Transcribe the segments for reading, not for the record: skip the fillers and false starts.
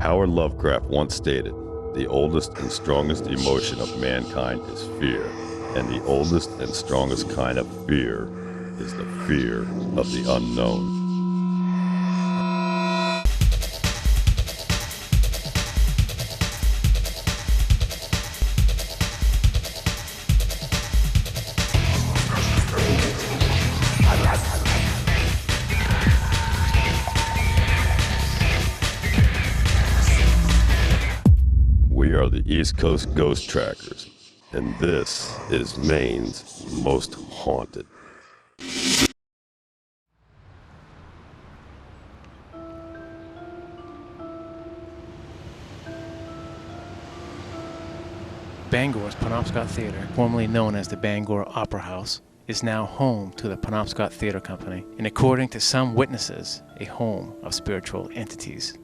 Howard Lovecraft once stated, "The oldest and strongest emotion of mankind is fear, and the oldest and strongest kind of fear is the fear of the unknown." We are the East Coast Ghost Trackers, and this is Maine's most haunted. Bangor's Penobscot Theater, formerly known as the Bangor Opera House, is now home to the Penobscot Theater Company, and according to some witnesses, a home of spiritual entities.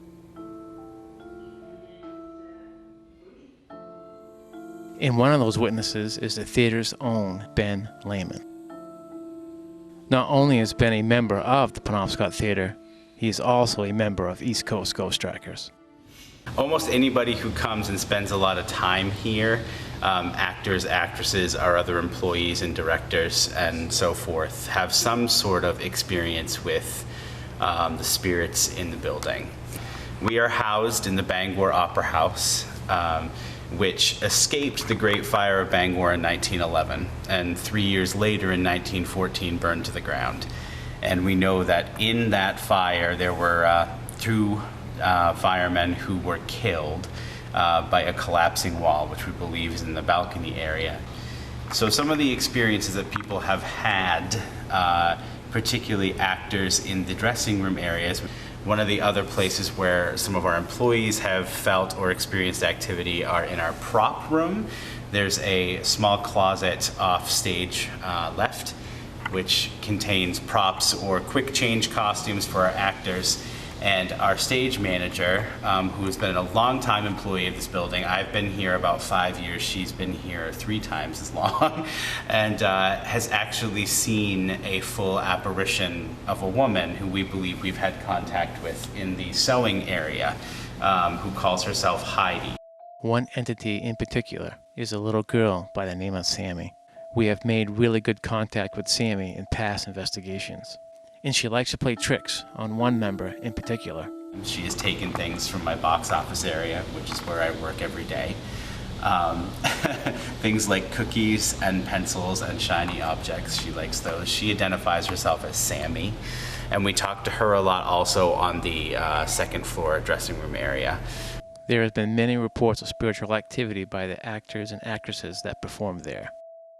And one of those witnesses is the theater's own Ben Lehman. Not only is Ben a member of the Penobscot Theater, he is also a member of East Coast Ghost Trackers. Almost anybody who comes and spends a lot of time here, actors, actresses, our other employees and directors and so forth, have some sort of experience with the spirits in the building. We are housed in the Bangor Opera House, which escaped the Great Fire of Bangor in 1911, and 3 years later in 1914 burned to the ground. And we know that in that fire there were two firemen who were killed by a collapsing wall, which we believe is in the balcony area. So some of the experiences that people have had, particularly actors in the dressing room areas. One of the other places where some of our employees have felt or experienced activity are in our prop room. There's a small closet off stage left, which contains props or quick change costumes for our actors. And our stage manager, who has been a long-time employee of this building, I've been here about 5 years, she's been here 3 times as long, and has actually seen a full apparition of a woman who we believe we've had contact with in the sewing area, who calls herself Heidi. One entity in particular is a little girl by the name of Sammy. We have made really good contact with Sammy in past investigations, and she likes to play tricks on one member in particular. She has taken things from my box office area, which is where I work every day. Things like cookies and pencils and shiny objects, she likes those. She identifies herself as Sammy, and we talk to her a lot also on the second floor dressing room area. There has been many reports of spiritual activity by the actors and actresses that perform there.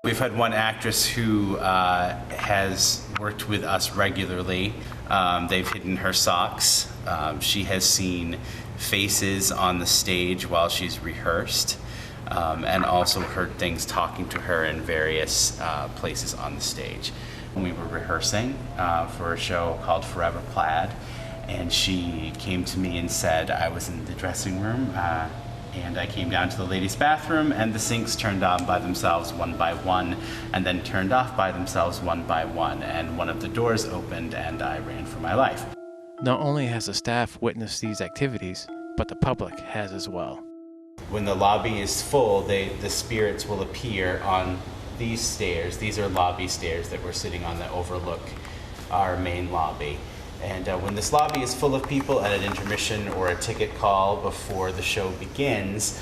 We've had one actress who has worked with us regularly. They've hidden her socks. She has seen faces on the stage while she's rehearsed, and also heard things talking to her in various places on the stage. We were rehearsing for a show called Forever Plaid, and she came to me and said, I was in the dressing room, and I came down to the ladies' bathroom, and the sinks turned on by themselves one by one, and then turned off by themselves one by one, and one of the doors opened, and I ran for my life. Not only has the staff witnessed these activities, but the public has as well. When the lobby is full, the spirits will appear on these stairs. These are lobby stairs that we're sitting on that overlook our main lobby. And when this lobby is full of people at an intermission or a ticket call before the show begins,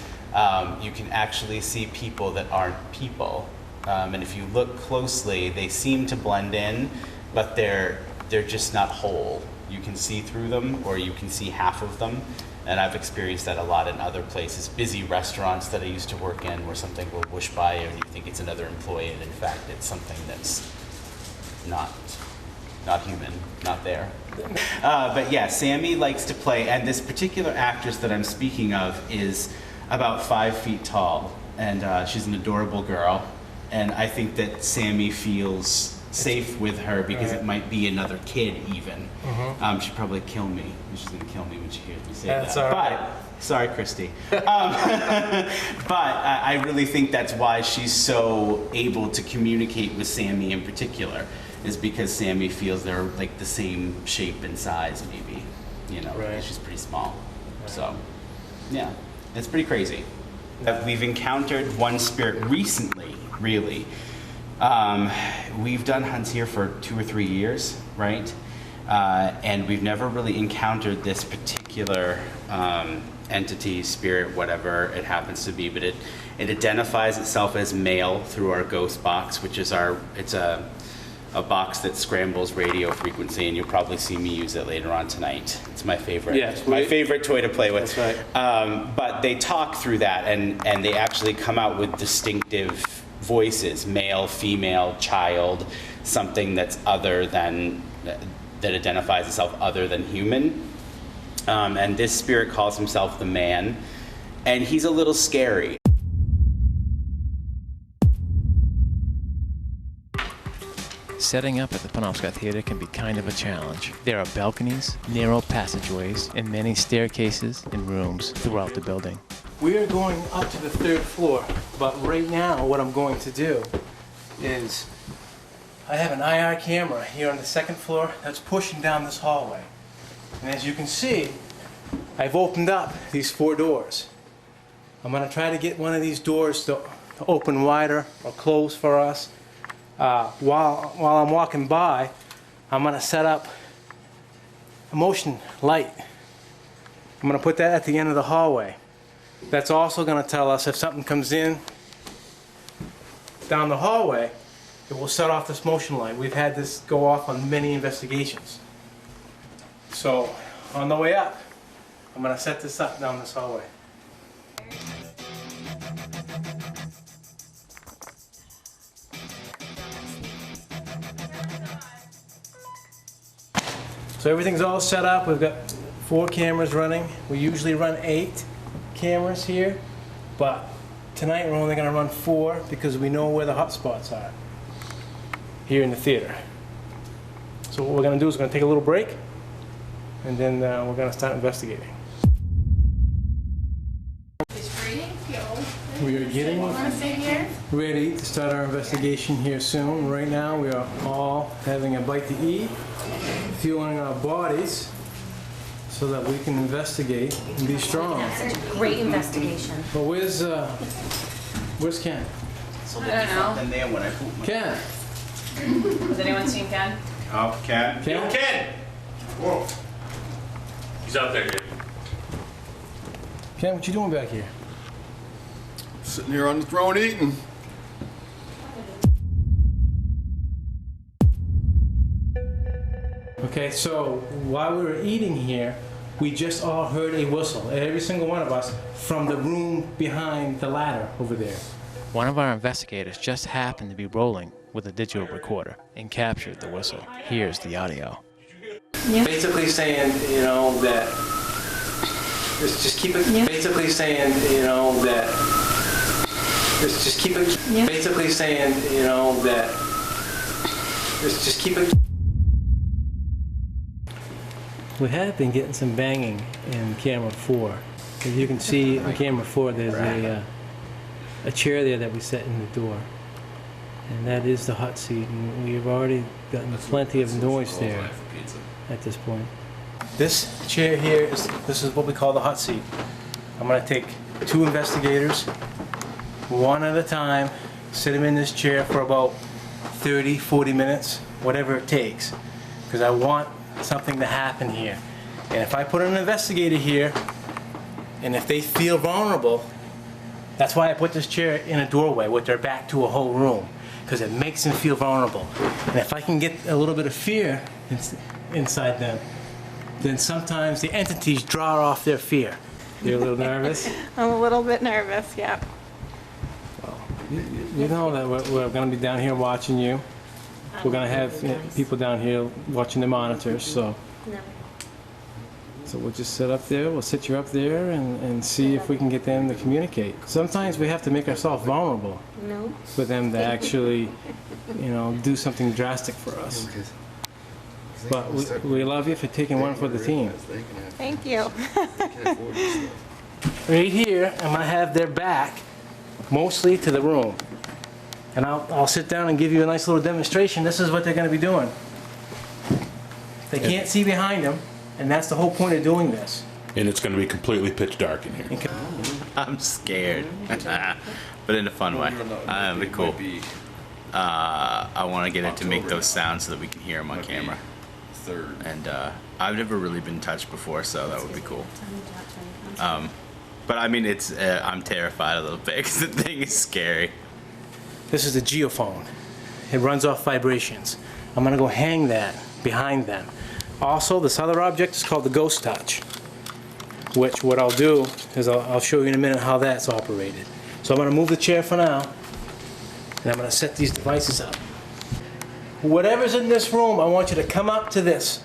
you can actually see people that aren't people. And if you look closely, they seem to blend in, but they're just not whole. You can see through them, or you can see half of them. And I've experienced that a lot in other places, busy restaurants that I used to work in, where something will whoosh by you and you think it's another employee, and in fact it's something that's not human, not there. But yeah, Sammy likes to play, and this particular actress that I'm speaking of is about 5 feet tall, and she's an adorable girl, and I think that Sammy feels safe with her because it might be another kid even. She'd probably kill me. She's gonna kill me when she hears me say that. But, sorry, Christy. But I really think that's why she's so able to communicate with Sammy in particular, is because Sammy feels they're like the same shape and size, maybe, you know, because she's pretty small. So Yeah, it's pretty crazy. We've encountered one spirit recently, really. We've done hunts here for 2 or 3 years, right? And we've never really encountered this particular entity, spirit, whatever it happens to be, but it identifies itself as male through our ghost box, which is it's a box that scrambles radio frequency, and you'll probably see me use it later on tonight. It's my favorite. Yes, my favorite toy to play with. That's right. But they talk through that, and they actually come out with distinctive voices: male, female, child, something that's other than that identifies itself other than human. And this spirit calls himself the man, and he's a little scary. Setting up at the Penobscot Theater can be kind of a challenge. There are balconies, narrow passageways, and many staircases and rooms throughout the building. We are going up to the 3rd floor, but right now what I'm going to do is I have an IR camera here on the 2nd floor that's pushing down this hallway. And as you can see, I've opened up these 4 doors. I'm going to try to get one of these doors to open wider or close for us. While I'm walking by, I'm going to set up a motion light. I'm going to put that at the end of the hallway. That's also going to tell us if something comes in down the hallway, it will set off this motion light. We've had this go off on many investigations. So on the way up, I'm going to set this up down this hallway. So everything's all set up. We've got 4 cameras running. We usually run 8 cameras here, but tonight we're only going to run 4 because we know where the hot spots are here in the theater. So what we're going to do is we're going to take a little break, and then we're going to start investigating. We are getting ready to start our investigation here soon. Right now we are all having a bite to eat, fueling our bodies so that we can investigate and be strong. Such a great investigation. But where's Ken? So I don't know. And then when I poop my... Ken! Has anyone seen Ken? Oh, Ken. Ken? Yo, Ken! Whoa. He's out there, dude. Ken, what you doing back here? Sitting here on the throne eating. Okay, so while we were eating here, we just all heard a whistle, every single one of us, from the room behind the ladder over there. One of our investigators just happened to be rolling with a digital recorder and captured the whistle. Here's the audio. Yeah. Basically saying, you know, that... Just keep it... Yeah. Basically saying, you know, that... Just keep it... Yeah. Basically saying, you know, that... Just keep it... We have been getting some banging in camera 4. As you can see in camera 4, there's a chair there that we set in the door. And that is the hot seat, and we've already gotten plenty of noise there at this point. This chair here, this is what we call the hot seat. I'm going to take 2 investigators, one at a time, sit them in this chair for about 30, 40 minutes, whatever it takes. Because I want something to happen here. And if I put an investigator here, and if they feel vulnerable, that's why I put this chair in a doorway with their back to a whole room, because it makes them feel vulnerable. And if I can get a little bit of fear inside them, then sometimes the entities draw off their fear. You're a little nervous? I'm a little bit nervous, yeah. Well, you know that we're going to be down here watching you. We're going to have people down here watching the monitors, so we'll just sit up there, we'll sit you up there and see if we can get them to communicate. Sometimes we have to make ourselves vulnerable for them to actually, you know, do something drastic for us. But we love you for taking one for the team. Thank you. Right here, I'm going to have their back mostly to the room. And I'll sit down and give you a nice little demonstration. This is what they're going to be doing. They can't see behind them, and that's the whole point of doing this. and it's going to be completely pitch dark in here. I'm scared, but in a fun way. It'll be cool. I want to get it to make those sounds so that we can hear them on camera. And I've never really been touched before, so that would be cool. But I mean, it's I'm terrified a little bit because the thing is scary. This is the geophone. It runs off vibrations. I'm gonna go hang that behind them. Also, this other object is called the Ghost Touch, which what I'll do is I'll show you in a minute how that's operated. So I'm gonna move the chair for now, and I'm gonna set these devices up. Whatever's in this room, I want you to come up to this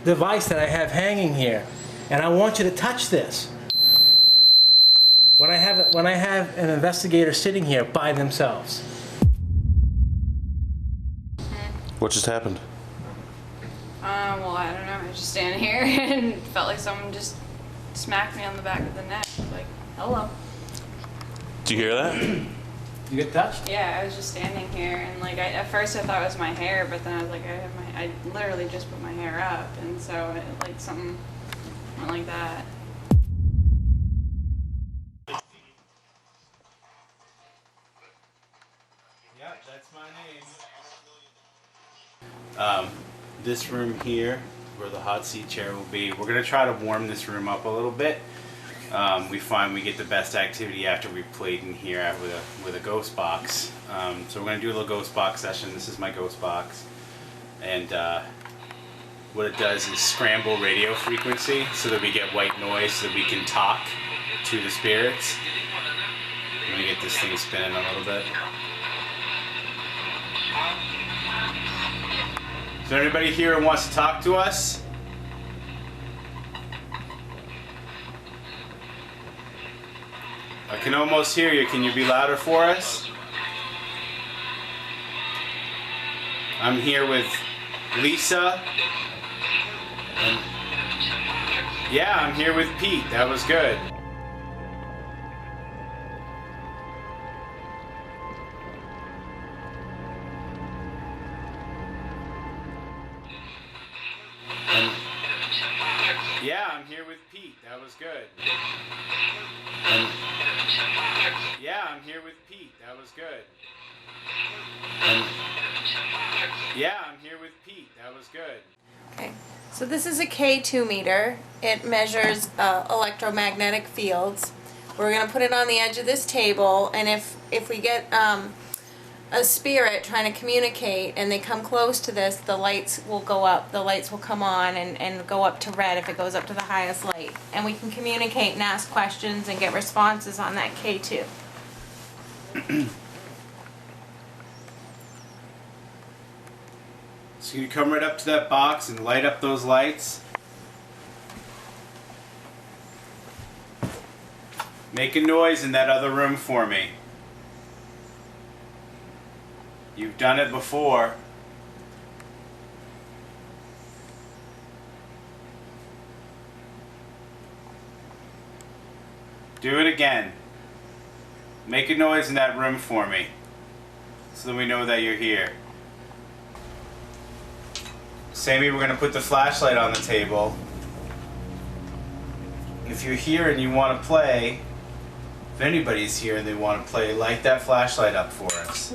device that I have hanging here, and I want you to touch this. When I have an investigator sitting here by themselves. What just happened? Well, I don't know. I was just standing here and felt like someone just smacked me on the back of the neck. Like, hello. Did you hear that? You get touched? Yeah, I was just standing here, and like, at first I thought it was my hair, but then I was like, I literally just put my hair up, and so it, like something went like that. Yeah, that's my name. This room here, where the hot seat chair will be, we're gonna try to warm this room up a little bit. We find we get the best activity after we played in here with a ghost box. So we're gonna do a little ghost box session. This is my ghost box, and what it does is scramble radio frequency so that we get white noise, so that we can talk to the spirits. Let me get this thing spinning a little bit. Is there anybody here who wants to talk to us? I can almost hear you. Can you be louder for us? I'm here with Lisa. And yeah, I'm here with Pete. That was good. And yeah, I'm here with Pete. That was good. And yeah, I'm here with Pete. That was good. And yeah, I'm here with Pete. That was good. Okay, so this is a K2 meter. It measures electromagnetic fields. We're going to put it on the edge of this table, and if we get a spirit trying to communicate and they come close to this, the lights will go up, the lights will come on and go up to red if it goes up to the highest light. And we can communicate and ask questions and get responses on that K2. So you come right up to that box and light up those lights. Make a noise in that other room for me. You've done it before. Do it again. Make a noise in that room for me, so that we know that you're here. Sammy, we're going to put the flashlight on the table. If you're here and you want to play, if anybody's here and they want to play, light that flashlight up for us.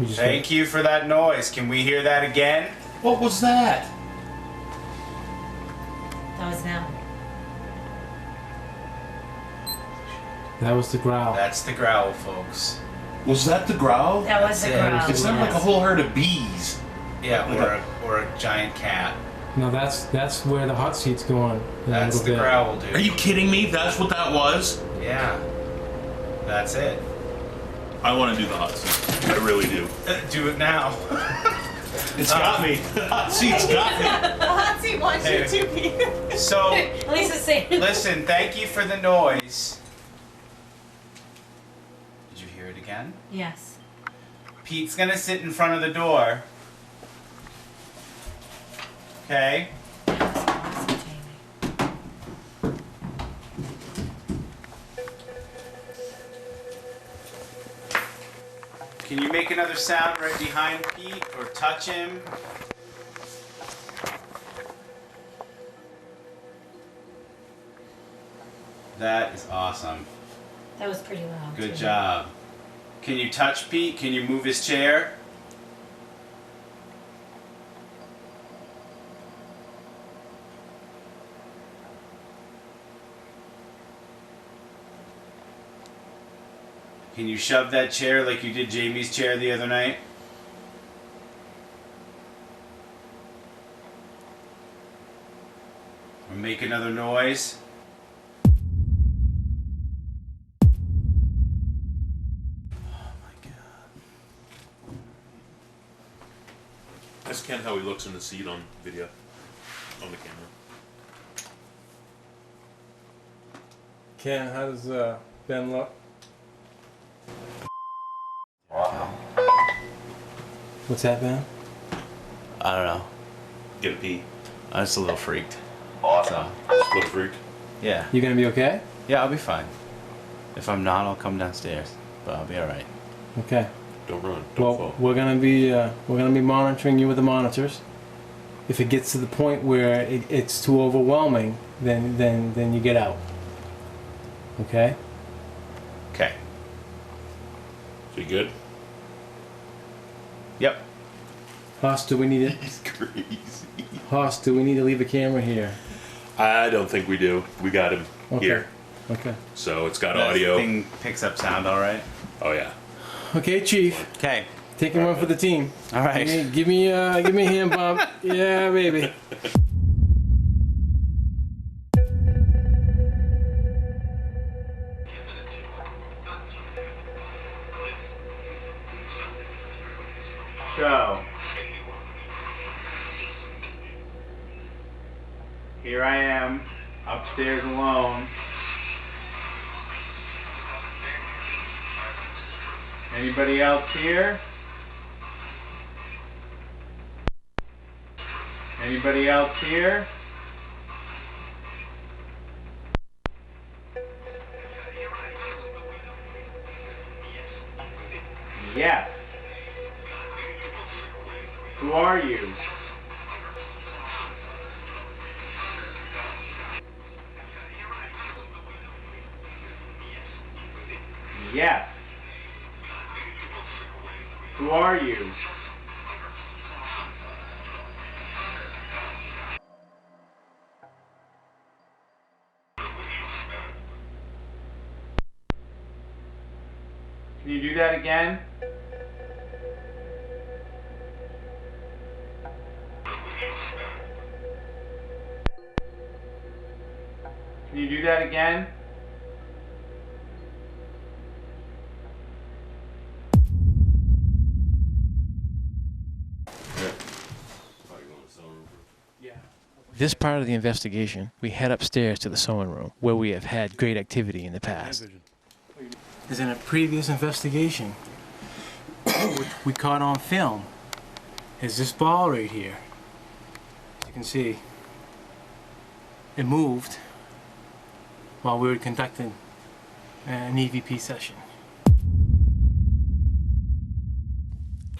Thank you for that noise. Can we hear that again? What was that? That was them. That was the growl. That's the growl, folks. Was that the growl? That was the That's it. growl. It sounded like a whole herd of bees. Yeah, or a giant cat. No, that's where the hot seat's going. That's the growl, dude. Are you kidding me? That's what that was? Yeah. That's it. I want to do the hot seat. I really do. Do it now. It's got me. The hot seat's got me. The hot seat wants you to be. So, Lisa's saying. listen, thank you for the noise. Did you hear it again? Yes. Pete's gonna sit in front of the door. Okay? Can you make another sound right behind Pete or touch him? That is awesome. That was pretty loud. Good too. job. Can you touch Pete? Can you move his chair? Can you shove that chair like you did Jamie's chair the other night? Or make another noise? Ask Ken how he looks in the seat on video, on the camera. Ken, how does Ben look? What's that, Ben? I don't know. Get a pee. I'm just a little freaked. So, Little freak. yeah. You gonna be okay? Yeah, I'll be fine. If I'm not, I'll come downstairs. But I'll be alright. Okay. Don't run. Don't Well, fall. we're gonna be monitoring you with the monitors. If it gets to the point where it's too overwhelming, then you get out. Okay. Okay. So you good? Yep. Hoss, do we need it? He's crazy. Hoss, do we need to leave a camera here? I don't think we do. We got him Okay. here. Okay. So it's got That audio. thing picks up sound alright? Oh yeah. Okay, Chief. Okay. Taking one for the team. Alright. Give me a hand bump. Yeah, baby. So, here I am, upstairs alone. Anybody else here? Anybody else here? Yes. Who are you? Yes. Who are you? Can you do that again? Can you do that again? This part of the investigation, we head upstairs to the sewing room, where we have had great activity in the past. As in a previous investigation, we caught on film is this ball right here. As you can see, it moved while we were conducting an EVP session.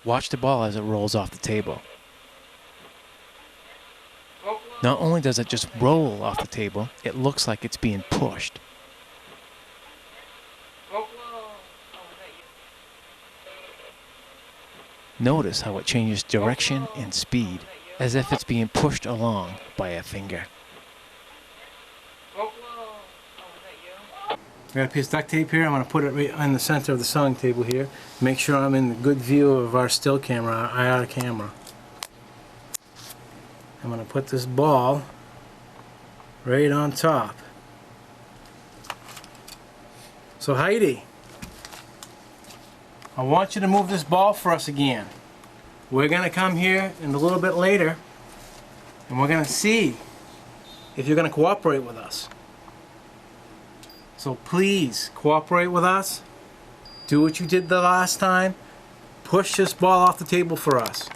Watch the ball as it rolls off the table. Not only does it just roll off the table, it looks like it's being pushed. Notice how it changes direction and speed, as if it's being pushed along by a finger. I got a piece of duct tape here. I'm going to put it right in the center of the sewing table here. Make sure I'm in the good view of our still camera, IR camera. I'm going to put this ball right on top. So Heidi, I want you to move this ball for us again. We're going to come here in a little bit later and we're going to see if you're going to cooperate with us. So please cooperate with us. Do what you did the last time. Push this ball off the table for us.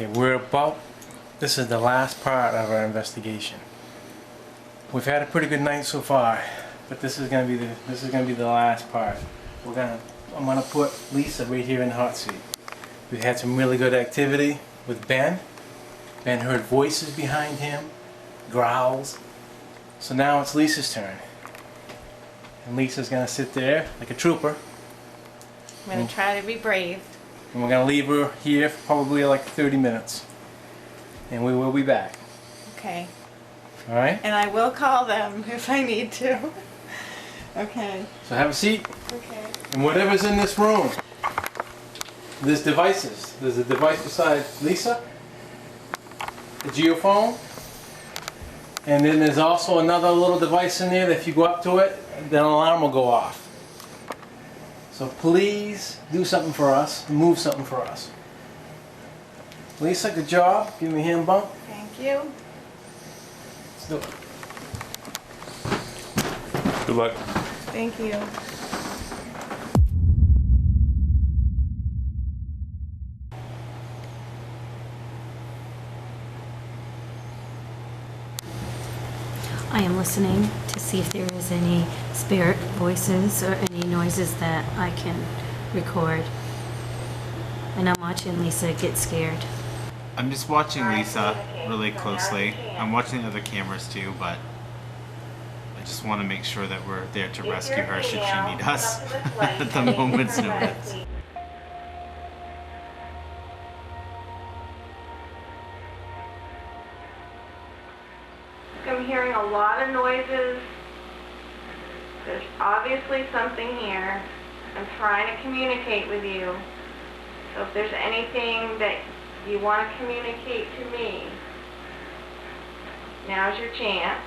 Okay, this is the last part of our investigation. We've had a pretty good night so far. but this is gonna be the last part. I'm gonna put Lisa right here in the hot seat. We had some really good activity with Ben. Ben heard voices behind him, growls. So now it's Lisa's turn. And Lisa's gonna sit there like a trooper. I'm gonna try to be brave. And we're gonna leave her here for probably like 30 minutes. And we will be back. Okay. Alright? And I will call them if I need to. Okay. So have a seat. Okay. And whatever's in this room, there's devices. There's a device beside Lisa, the geophone, and then there's also another little device in there that if you go up to it, then an alarm will go off. So please do something for us, move something for us. Lisa, good job. Give me a hand bump. Thank you. Let's do it. Good luck. Thank you. I am listening to see if there is any spirit voices or any noises that I can record. And I'm watching Lisa get scared. I'm just watching Lisa really closely. I'm watching the other cameras too, but I just want to make sure that we're there to rescue her should she need us at the moment's notice. I'm hearing a lot of noises. There's obviously something here. I'm trying to communicate with you. So if there's anything that you want to communicate to me, now's your chance.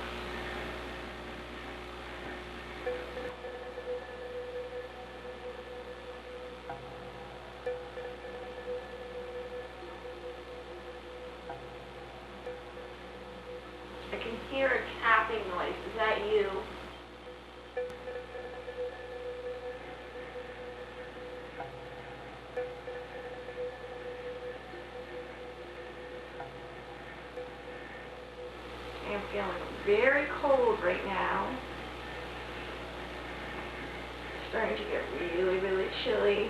I can hear a tapping noise. Is that you? I'm feeling very cold right now. Starting to get really, really chilly.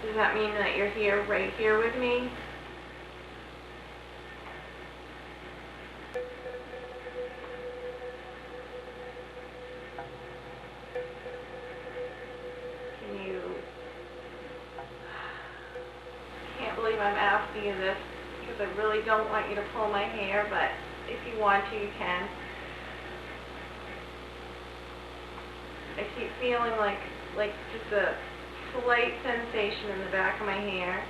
Does that mean that you're here, right here with me? Can you... I can't believe I'm asking you this because I really don't want you to pull my hair, but if you want to, you can. I keep feeling like just a slight sensation in the back of my hair.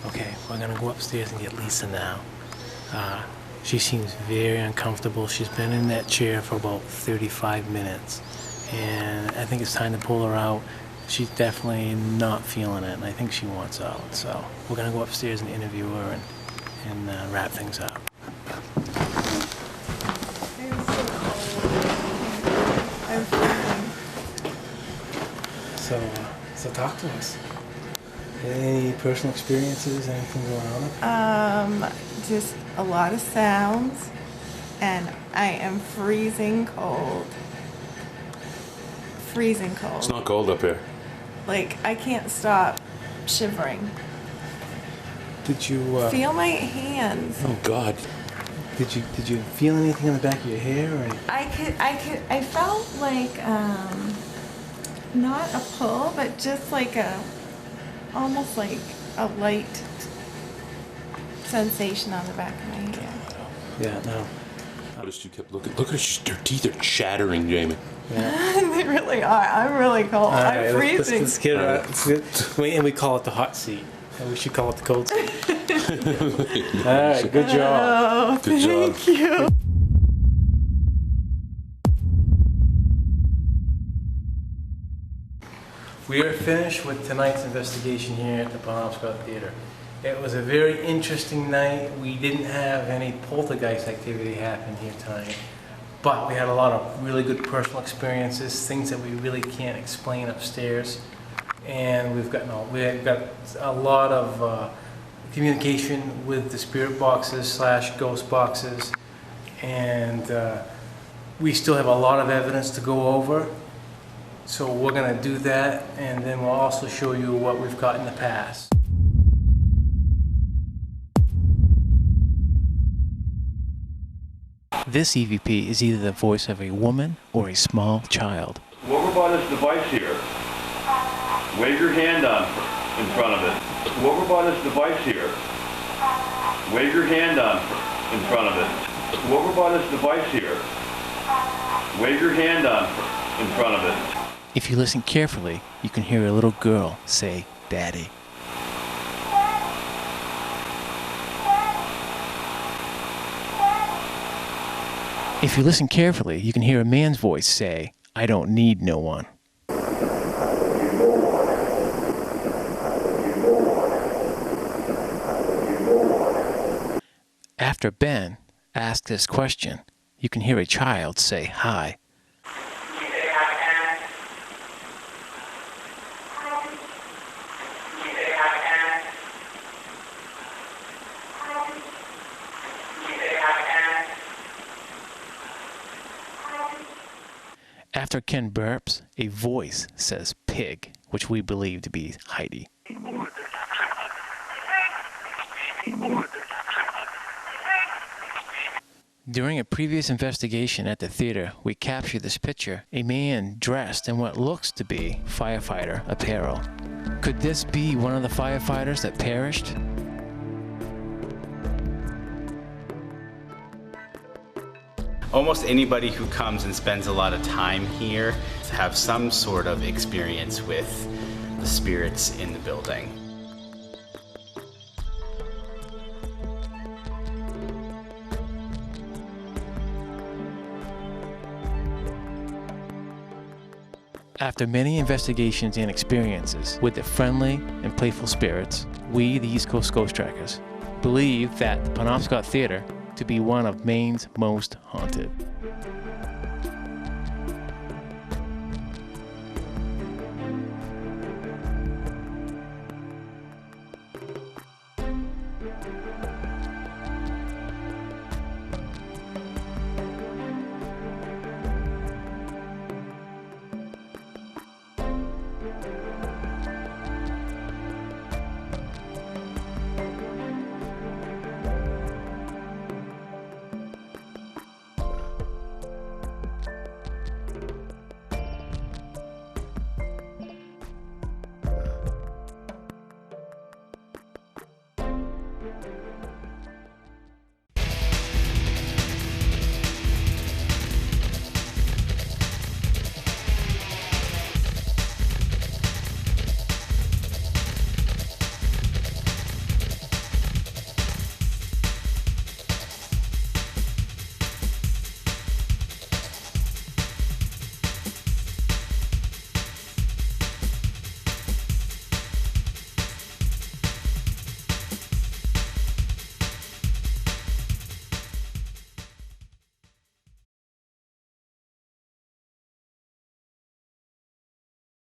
Okay, we're gonna go upstairs and get Lisa now. She seems very uncomfortable. She's been in that chair for about 35 minutes. And I think it's time to pull her out. She's definitely not feeling it, and I think she wants out. So we're gonna go upstairs and interview her and wrap things up. I'm freezing. So talk to us. Any personal experiences, anything going on? Just a lot of sounds, and I am freezing cold. Freezing cold. It's not cold up here. Like, I can't stop shivering. Did you Feel my hands. Oh God. Did you feel anything on the back of your hair or anything? I felt like, not a pull, but just like almost like a light sensation on the back of my hair. Yeah, no. Noticed you kept looking. Look at her teeth are chattering, Jamie. Yeah. They really are. I'm really cold. I'm freezing. Let's get her out. And we call it the hot seat. And we should call it the cold seat. All right, good job. Oh, Good job. thank you. We are finished with tonight's investigation here at the Penobscot Theater. It was a very interesting night. We didn't have any poltergeist activity happen here tonight, but we had a lot of really good personal experiences, things that we really can't explain upstairs. And we've got a lot of communication with the spirit boxes / ghost boxes, and we still have a lot of evidence to go over. So we're going to do that, and then we'll also show you what we've got in the past. This EVP is either the voice of a woman or a small child. Whoever bought this device here, wave your hand on in front of it. Whoever bought this device here, wave your hand on in front of it. Whoever bought this device here, wave your hand on in front of it. If you listen carefully, you can hear a little girl say, "Daddy." If you listen carefully, you can hear a man's voice say, "I don't need no one." After Ben asks this question, you can hear a child say, "Hi." After Ken burps, a voice says "pig," which we believe to be Heidi. During a previous investigation at the theater, we captured this picture, a man dressed in what looks to be firefighter apparel. Could this be one of the firefighters that perished? Almost anybody who comes and spends a lot of time here have some sort of experience with the spirits in the building. After many investigations and experiences with the friendly and playful spirits, we, the East Coast Ghost Trackers, believe that the Penobscot Theater to be one of Maine's most haunted.